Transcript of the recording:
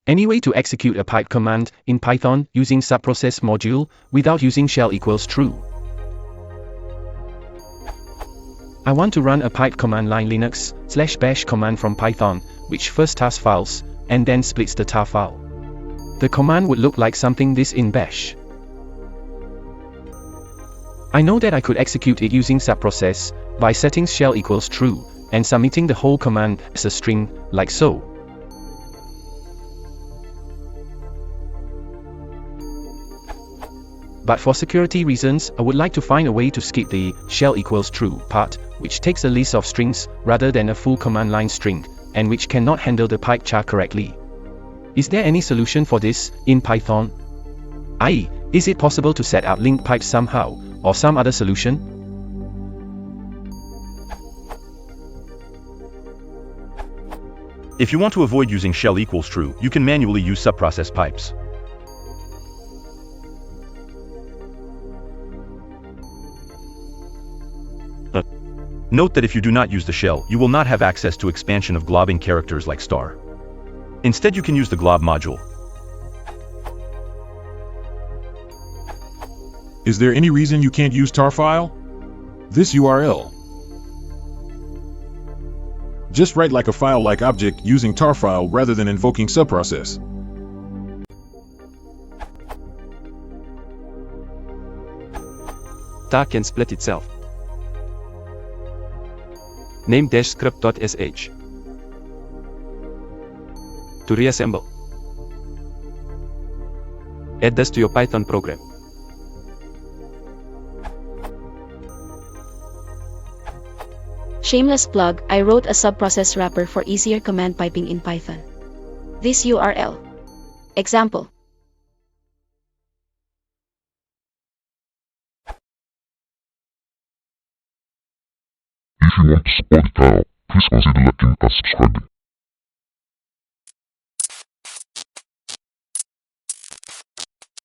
Any way to execute a pipe command in Python using subprocess module without using shell equals true? I want to run a pipe command line Linux/bash command from Python, which first tar files, and then splits the tar file. The command would look like something this in bash. I know that I could execute it using subprocess by setting shell equals true and submitting the whole command as a string, like so. But for security reasons, I would like to find a way to skip the shell equals true part, which takes a list of strings rather than a full command line string, and which cannot handle the pipe char correctly. Is there any solution for this in Python? i.e., is it possible to set up linked pipes somehow, or some other solution? If you want to avoid using shell equals true, you can manually use subprocess pipes. Note that if you do not use the shell, you will not have access to expansion of globbing characters like star. Instead, you can use the glob module. Is there any reason you can't use tar file? This URL. Just write like a file-like object using tar file rather than invoking subprocess. Tar can split itself. Name -script.sh. To reassemble. Add this to your Python program. Shameless plug, I wrote a subprocess wrapper for easier command piping in Python. This URL. Example. If you want to support the channel, please consider liking and subscribing.